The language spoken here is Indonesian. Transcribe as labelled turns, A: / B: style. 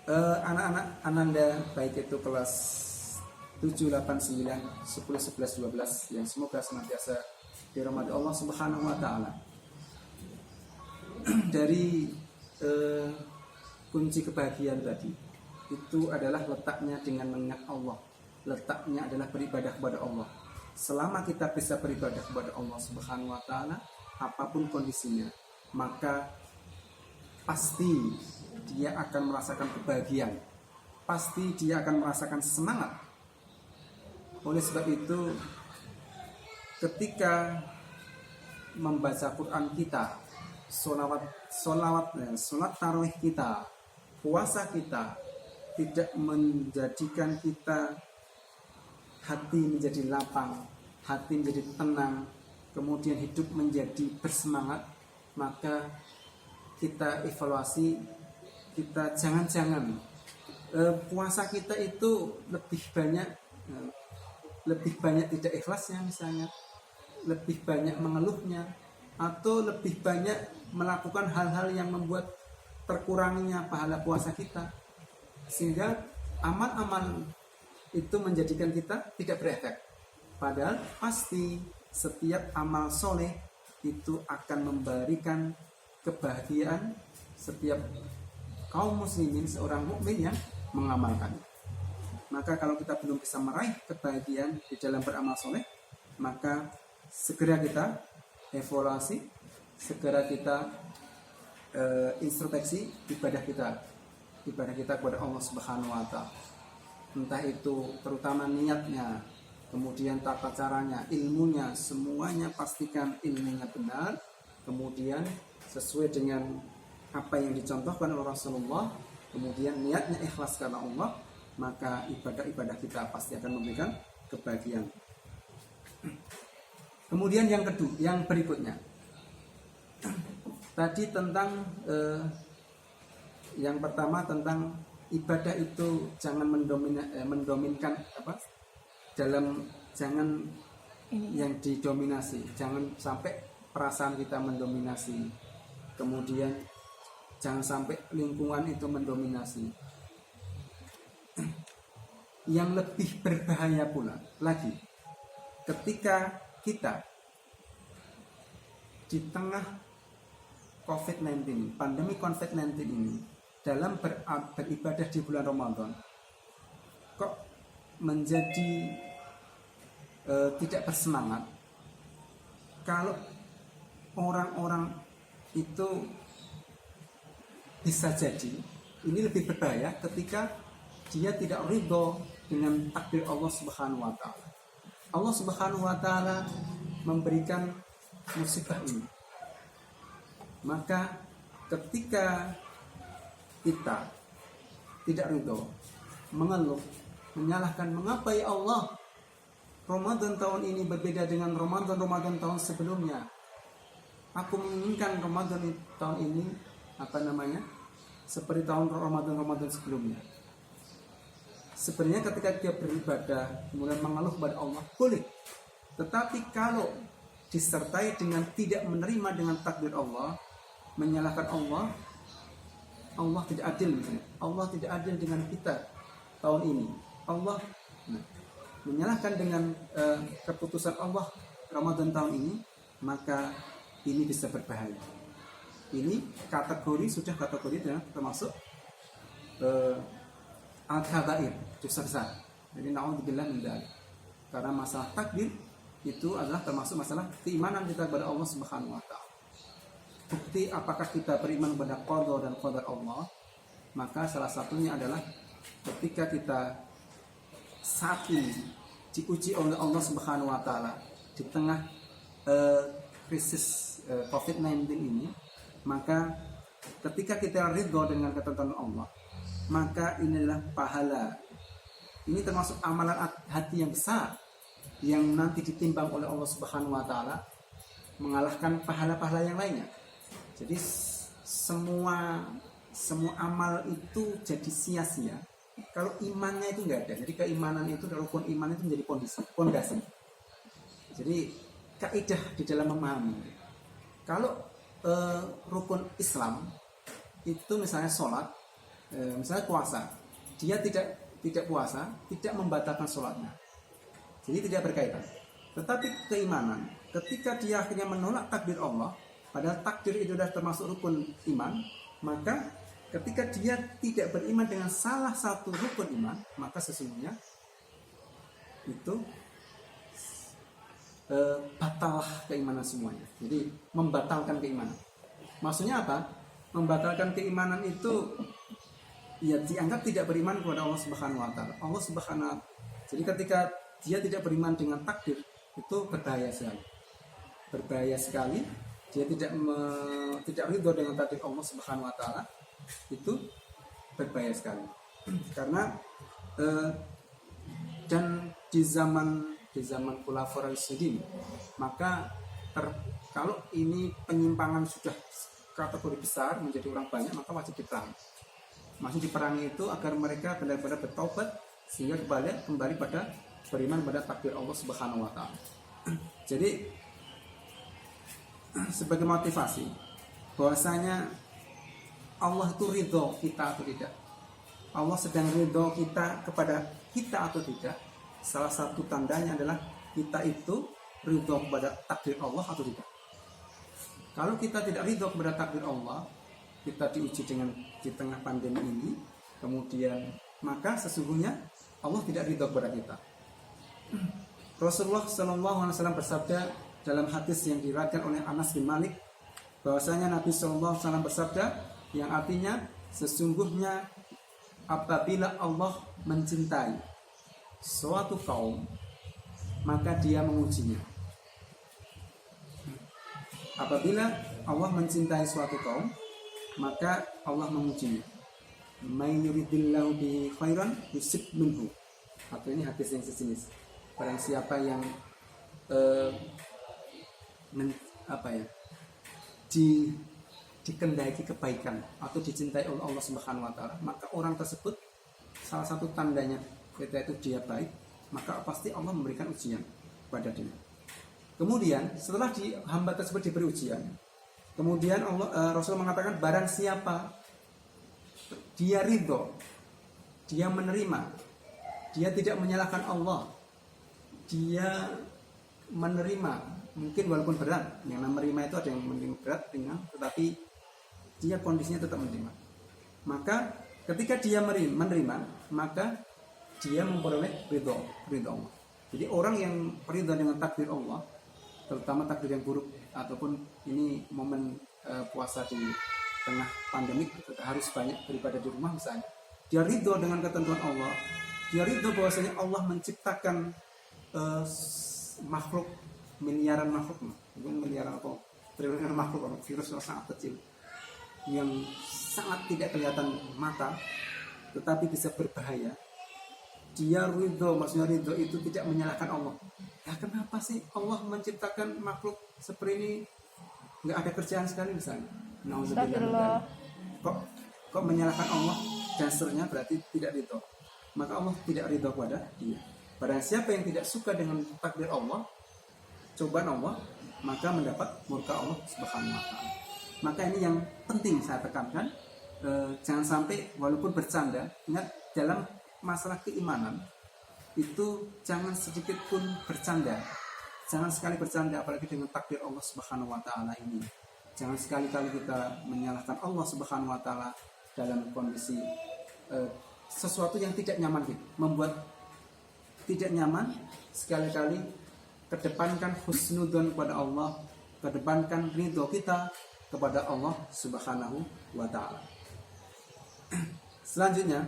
A: Anak-anak Ananda baik itu kelas 7, 8, 9, 10, 11, 12 yang semoga senantiasa dirahmati Allah Subhanahu wa taala. Dari kunci kebahagiaan tadi itu adalah letaknya dengan mengingat Allah. Letaknya adalah beribadah kepada Allah. Selama kita bisa beribadah kepada Allah Subhanahu wa taala, apapun kondisinya, maka pasti dia akan merasakan kebahagiaan. Pasti dia akan merasakan semangat. Oleh sebab itu, ketika membaca Quran kita, sholat tarawih kita, puasa kita, tidak menjadikan kita hati menjadi lapang, hati menjadi tenang, kemudian hidup menjadi bersemangat, maka kita evaluasi, kita jangan-jangan puasa kita itu lebih banyak tidak ikhlasnya misalnya, lebih banyak mengeluhnya, atau lebih banyak melakukan hal-hal yang membuat terkurangnya pahala puasa kita, sehingga amal-amal itu menjadikan kita tidak berefek. Padahal pasti setiap amal soleh itu akan memberikan kebahagiaan setiap kaum muslimin, seorang mukmin yang mengamalkan. Maka kalau kita belum bisa meraih kebahagiaan di dalam beramal soleh, maka segera kita evaluasi, segera kita introspeksi ibadah kita kepada Allah Subhanahu wa taala. Entah itu terutama niatnya, kemudian tata caranya, ilmunya, semuanya pastikan ilmunya benar, kemudian sesuai dengan apa yang dicontohkan oleh Rasulullah, kemudian niatnya ikhlas karena Allah, maka ibadah-ibadah kita pasti akan memberikan kebahagiaan. Kemudian yang berikutnya, tadi tentang yang pertama tentang ibadah itu jangan mendominkan jangan yang didominasi, jangan sampai perasaan kita mendominasi, kemudian jangan sampai lingkungan itu mendominasi. Yang lebih berbahaya pula lagi, ketika kita di tengah COVID-19, pandemi COVID-19 ini, dalam beribadah di bulan Ramadan, kok menjadi tidak bersemangat. Kalau orang-orang itu bisa jadi, ini lebih berbahaya ketika dia tidak ridho dengan takdir Allah Subhanahu wa taala. Allah Subhanahu wa taala memberikan musibah ini. Maka ketika kita tidak ridho, mengeluh, menyalahkan, mengapa ya Allah Ramadan tahun ini berbeda dengan Ramadan tahun sebelumnya. Aku menginginkan Ramadan tahun ini seperti tahun Ramadan sebelumnya. Sebenarnya ketika dia beribadah kemudian mengeluh kepada Allah boleh, tetapi kalau disertai dengan tidak menerima dengan takdir Allah, menyalahkan Allah tidak adil. Allah tidak adil dengan kita tahun ini. Allah menyalahkan dengan keputusan Allah Ramadan tahun ini, maka ini bisa berbahaya. Ini sudah kategori termasuk al-kabair, dosa besar. Jadi na'udzubillah min dzalik. Karena masalah takdir itu adalah termasuk masalah keimanan kita kepada Allah Subhanahu wa taala. Bukti apakah kita beriman kepada qada dan qadar Allah, maka salah satunya adalah ketika kita saat ini diuji oleh Allah Subhanahu wa taala di tengah krisis COVID-19 ini, maka ketika kita ridho dengan ketentuan Allah, maka inilah pahala. Ini termasuk amalan hati yang besar yang nanti ditimbang oleh Allah Subhanahu wa taala, mengalahkan pahala-pahala yang lainnya. Jadi semua amal itu jadi sia-sia kalau imannya itu enggak ada. Jadi keimanan itu, rukun iman itu menjadi pondasi. Jadi kaidah di dalam memahami, kalau rukun Islam itu misalnya sholat, misalnya puasa, dia tidak puasa, tidak membatalkan sholatnya, jadi tidak berkaitan. Tetapi keimanan, ketika dia akhirnya menolak takdir Allah, padahal takdir itu sudah termasuk rukun iman, maka ketika dia tidak beriman dengan salah satu rukun iman, maka sesungguhnya itu batallah keimanan semuanya. Jadi membatalkan keimanan. Maksudnya apa? Membatalkan keimanan itu ya dianggap tidak beriman kepada Allah Subhanahu wa taala. Allah Subhanahu. Jadi ketika dia tidak beriman dengan takdir, itu berbahaya sekali. Berbahaya sekali. Dia tidak ridho dengan takdir Allah Subhanahu wa taala. Itu berbahaya sekali. Karena dan di zaman Khulafaur Rasyidin, maka kalau ini penyimpangan sudah kategori besar menjadi orang banyak, maka wajib diperangi. Maksud diperangi itu agar mereka benar-benar bertaubat sehingga kembali pada beriman pada takdir Allah Subhanahu wa taala. Jadi sebagai motivasi bahwasanya Allah itu ridho kita atau tidak, Allah sedang ridho kita kepada kita atau tidak, salah satu tandanya adalah kita itu ridho kepada takdir Allah atau tidak. Kalau kita tidak ridho kepada takdir Allah, kita diuji dengan di tengah pandemi ini, kemudian maka sesungguhnya Allah tidak ridho kepada kita. Rasulullah SAW bersabda dalam hadis yang diriwayatkan oleh Anas bin Malik, bahwasanya Nabi SAW bersabda yang artinya sesungguhnya apabila Allah mencintai suatu kaum, maka dia mengujinya. Apabila Allah mencintai suatu kaum, maka Allah mengujinya. May yuridillahu bihi khairan yusib minhu. Atau ini hadis yang sejenis. Barang siapa yang dikendaki kebaikan atau dicintai oleh Allah Subhanahu wa taala, maka orang tersebut salah satu tandanya yaitu dia baik, maka pasti Allah memberikan ujian pada dia. Kemudian setelah hamba tersebut diberi ujian, kemudian Rasul mengatakan barang siapa dia ridho, dia menerima, dia tidak menyalahkan Allah, dia menerima, mungkin walaupun berat, yang menerima itu ada yang menerima berat, ringan, tetapi dia kondisinya tetap menerima. Maka ketika dia menerima, maka dia memperoleh ridho Allah. Jadi orang yang ridho dengan takdir Allah, terutama takdir yang buruk, ataupun ini momen puasa di tengah pandemik, harus banyak beribadah di rumah misalnya, dia ridho dengan ketentuan Allah, dia ridho bahwasanya Allah menciptakan makhluk, miliaran makhluk, mungkin miliaran atau triliunan makhluk, virus yang sangat kecil yang sangat tidak kelihatan mata tetapi bisa berbahaya. Dia ridho, maksudnya ridho itu tidak menyalahkan Allah. Ya kenapa sih Allah menciptakan makhluk seperti ini, nggak ada kerjaan sekali misalnya? Nauzubillah. Kok menyalahkan Allah? Dasarnya berarti tidak ridho. Maka Allah tidak ridho kepada dia. Barang siapa yang tidak suka dengan takdir Allah, cobaan Allah, maka mendapat murka Allah Subhanahu wa taala. Maka ini yang penting saya tekankan, jangan sampai walaupun bercanda, ingat dalam masalah keimanan itu jangan sedikit pun bercanda, jangan sekali bercanda, apalagi dengan takdir Allah Subhanahu wa taala ini. Jangan sekali-kali kita menyalahkan Allah Subhanahu wa taala dalam kondisi sesuatu yang tidak nyaman, membuat tidak nyaman. Sekali-kali kedepankan husnudzon kepada Allah, kedepankan ridho kita kepada Allah Subhanahu wa taala. Selanjutnya